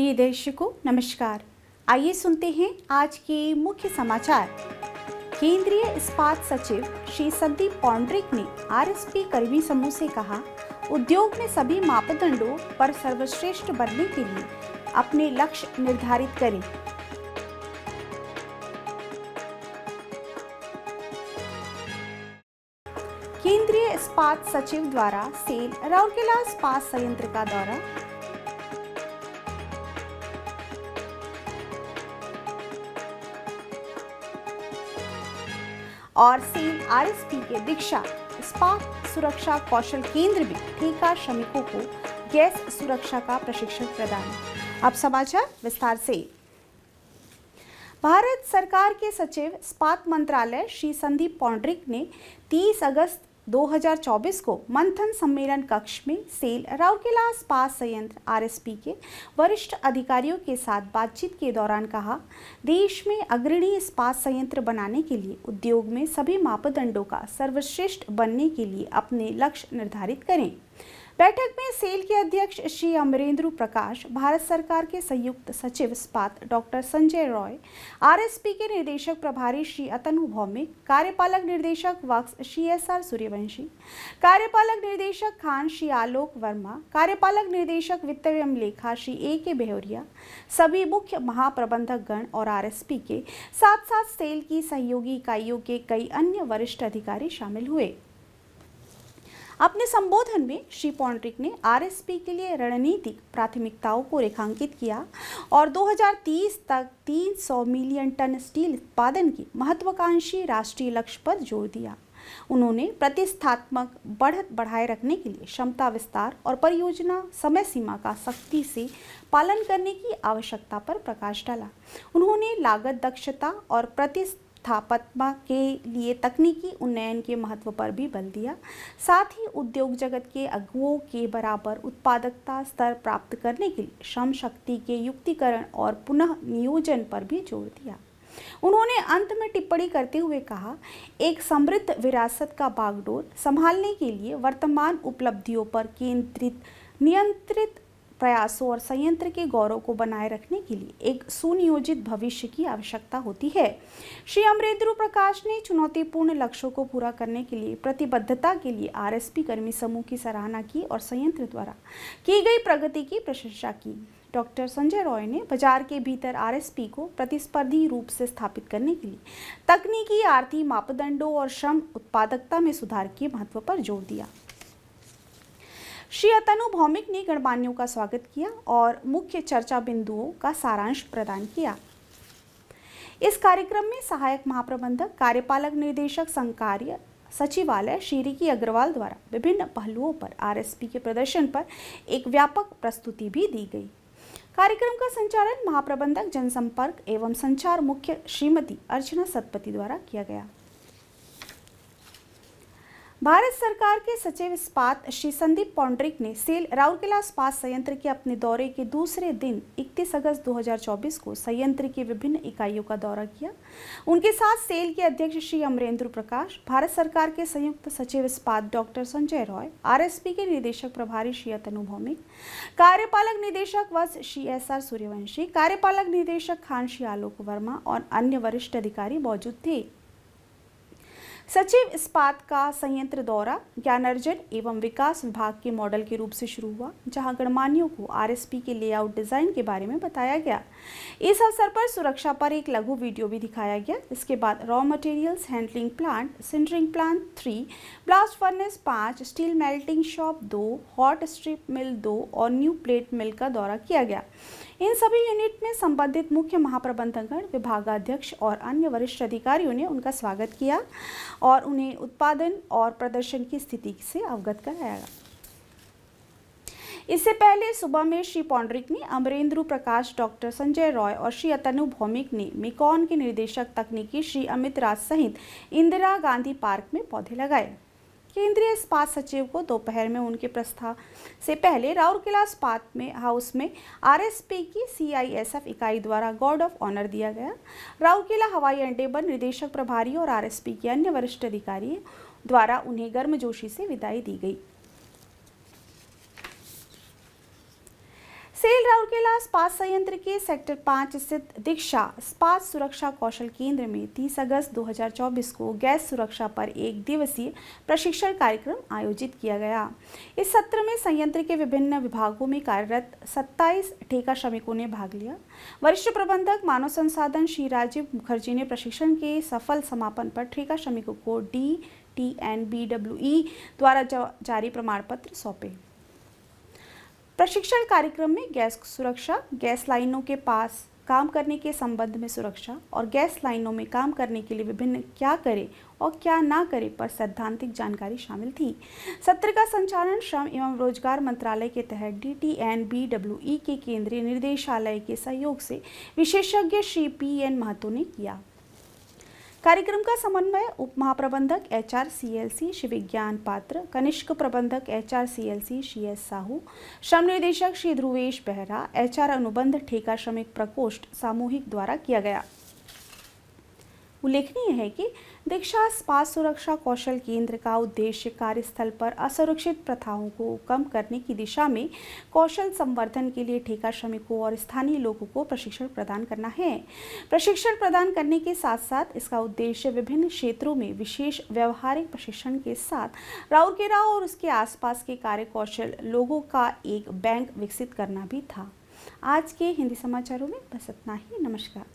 प्रिय दर्शकों नमस्कार। आइए सुनते हैं आज के मुख्य समाचार। केंद्रीय इस्पात सचिव श्री संदीप पौंड्रिक ने आरएसपी कर्मी समूह से कहा, उद्योग में सभी मापदंडों पर सर्वश्रेष्ठ बनने के लिए अपने लक्ष्य निर्धारित करें। केंद्रीय इस्पात सचिव द्वारा सेल राउरकेला इस्पात संयंत्र का दौरा। और सेल आरएसपी के दीक्षा इस्पात सुरक्षा कौशल केंद्र में ठेका श्रमिकों को गैस सुरक्षा का प्रशिक्षण प्रदान। अब समाचार विस्तार से। भारत सरकार के सचिव इस्पात मंत्रालय श्री संदीप पौंड्रिक ने 30 अगस्त 2024 को मंथन सम्मेलन कक्ष में सेल राउरकेला इस्पात संयंत्र आरएसपी के वरिष्ठ अधिकारियों के साथ बातचीत के दौरान कहा, देश में अग्रणी इस्पात संयंत्र बनाने के लिए उद्योग में सभी मापदंडों का सर्वश्रेष्ठ बनने के लिए अपने लक्ष्य निर्धारित करें। बैठक में सेल के अध्यक्ष श्री अमरेंद्र प्रकाश, भारत सरकार के संयुक्त सचिव इस्पात डॉक्टर संजय रॉय, आरएसपी के निर्देशक प्रभारी श्री अतनु भौमिक, कार्यपालक निर्देशक वर्क्स श्री एसआर सूर्यवंशी, कार्यपालक निर्देशक खान श्री आलोक वर्मा, कार्यपालक निर्देशक वित्त एवं लेखा श्री ए.के. बेहोरिया, सभी मुख्य महाप्रबंधक गण और आरएसपी के साथ साथ सेल की सहयोगी इकाइयों के कई अन्य वरिष्ठ अधिकारी शामिल हुए। अपने संबोधन में श्री पौंड्रिक ने आरएसपी के लिए रणनीतिक प्राथमिकताओं को रेखांकित किया और 2030 तक 300 मिलियन टन स्टील उत्पादन की महत्वाकांक्षी राष्ट्रीय लक्ष्य पर जोर दिया। उन्होंने प्रतिष्ठात्मक बढ़त बढ़ाए रखने के लिए क्षमता विस्तार और परियोजना समय सीमा का सख्ती से पालन करने की आवश्यकता पर प्रकाश डाला। उन्होंने लागत दक्षता और स्थापत्मा के लिए तकनीकी उन्नयन के महत्व पर भी बल दिया। साथ ही उद्योग जगत के अगुओं के बराबर उत्पादकता स्तर प्राप्त करने के लिए श्रम शक्ति के युक्तिकरण और पुनः नियोजन पर भी जोर दिया। उन्होंने अंत में टिप्पणी करते हुए कहा, एक समृद्ध विरासत का बागडोर संभालने के लिए वर्तमान उपलब्धियों पर केंद्रित नियंत्रित प्रयासों और संयंत्र के गौरव को बनाए रखने के लिए एक सुनियोजित भविष्य की आवश्यकता होती है। श्री अमरेंद्र प्रकाश ने चुनौतीपूर्ण लक्ष्यों को पूरा करने के लिए प्रतिबद्धता के लिए आरएसपी कर्मी समूह की सराहना की और संयंत्र द्वारा की गई प्रगति की प्रशंसा की। डॉक्टर संजय रॉय ने बाजार के भीतर आरएसपी को प्रतिस्पर्धी रूप से स्थापित करने के लिए तकनीकी आर्थिक मापदंडों और श्रम उत्पादकता में सुधार के महत्व पर जोर दिया। श्री अतनु भौमिक ने गणमान्यों का स्वागत किया और मुख्य चर्चा बिंदुओं का सारांश प्रदान किया। इस कार्यक्रम में सहायक महाप्रबंधक कार्यपालक निर्देशक संकार्य सचिवालय श्री रिकी अग्रवाल द्वारा विभिन्न पहलुओं पर आरएसपी के प्रदर्शन पर एक व्यापक प्रस्तुति भी दी गई। कार्यक्रम का संचालन महाप्रबंधक जनसंपर्क एवं संचार मुख्य श्रीमती अर्चना सतपति द्वारा किया गया। भारत सरकार के सचिव इस्पात श्री संदीप पौंड्रिक ने सेल राउरकेला इस्पात संयंत्र के अपने दौरे के दूसरे दिन 31 अगस्त 2024 को संयंत्र की विभिन्न इकाइयों का दौरा किया। उनके साथ सेल के अध्यक्ष श्री अमरेंद्र प्रकाश, भारत सरकार के संयुक्त सचिव इस्पात डॉक्टर संजय रॉय, आरएसपी के निदेशक प्रभारी श्री अतनु भौमिक, कार्यपालक निदेशक वर्क्स श्री एसआर सूर्यवंशी, कार्यपालक निदेशक खान श्री आलोक वर्मा और अन्य वरिष्ठ अधिकारी मौजूद थे। सचिव इस्पात का संयंत्र दौरा ज्ञानार्जन एवं विकास विभाग के मॉडल के रूप से शुरू हुआ, जहां गणमान्यों को आरएसपी के लेआउट डिजाइन के बारे में बताया गया। इस अवसर पर सुरक्षा पर एक लघु वीडियो भी दिखाया गया। इसके बाद raw materials handling plant, sintering plant 3, blast furnace 5, steel melting shop 2, hot strip mill 2 और न्यू प्लेट मिल का दौरा किया गया। इन सभी यूनिट में संबंधित मुख्य महाप्रबंधकगण, विभागाध्यक्ष और अन्य वरिष्ठ अधिकारियों ने उनका स्वागत किया और उन्हें उत्पादन और प्रदर्शन की स्थिति से अवगत कराया। इससे पहले सुबह में श्री पौंड्रिक ने अमरेंद्र प्रकाश, डॉक्टर संजय रॉय और श्री अतनु भौमिक ने मेकॉन के निर्देशक तकनीकी श्री अमित राज सहित इंदिरा गांधी पार्क में पौधे लगाए। केंद्रीय इस्पात सचिव को दोपहर में उनके प्रस्थान से पहले राउरकेला इस्पात में हाउस में आरएसपी की सीआईएसएफ इकाई द्वारा गार्ड ऑफ ऑनर दिया गया। राउरकेला हवाई अड्डे पर निदेशक प्रभारी और आरएसपी के अन्य वरिष्ठ अधिकारी द्वारा उन्हें गर्मजोशी से विदाई दी गई। सेल राउरकेला इस्पात संयंत्र के सेक्टर 5 स्थित दीक्षा इस्पात सुरक्षा कौशल केंद्र में 30 अगस्त 2024 को गैस सुरक्षा पर एक दिवसीय प्रशिक्षण कार्यक्रम आयोजित किया गया। इस सत्र में संयंत्र के विभिन्न विभागों में कार्यरत 27 ठेका श्रमिकों ने भाग लिया। वरिष्ठ प्रबंधक मानव संसाधन श्री राजीव मुखर्जी ने प्रशिक्षण के सफल समापन पर ठेका श्रमिकों को DTNBWE द्वारा जारी प्रमाण पत्र सौंपे। प्रशिक्षण कार्यक्रम में गैस सुरक्षा, गैस लाइनों के पास काम करने के संबंध में सुरक्षा और गैस लाइनों में काम करने के लिए विभिन्न क्या करें और क्या ना करें पर सैद्धांतिक जानकारी शामिल थी। सत्र का संचालन श्रम एवं रोजगार मंत्रालय के तहत DTNBWE के केंद्रीय निर्देशालय के सहयोग से विशेषज्ञ श्री PN महतो ने किया। कार्यक्रम का समन्वय उप महाप्रबंधक HR CLC श्री विज्ञान पात्र, कनिष्क प्रबंधक HR CLC Shri S Sahu, श्रम निदेशक श्री ध्रुवेश बेहरा, HR अनुबंध ठेका श्रमिक प्रकोष्ठ सामूहिक द्वारा किया गया। उल्लेखनीय है कि दीक्षा इस्पात सुरक्षा कौशल केंद्र का उद्देश्य कार्यस्थल पर असुरक्षित प्रथाओं को कम करने की दिशा में कौशल संवर्धन के लिए ठेका श्रमिकों और स्थानीय लोगों को प्रशिक्षण प्रदान करना है। प्रशिक्षण प्रदान करने के साथ साथ इसका उद्देश्य विभिन्न क्षेत्रों में विशेष व्यवहारिक प्रशिक्षण के साथ राउरकेला और उसके आसपास के कार्य कौशल लोगों का एक बैंक विकसित करना भी था। आज के हिंदी समाचारों में बस इतना ही। नमस्कार।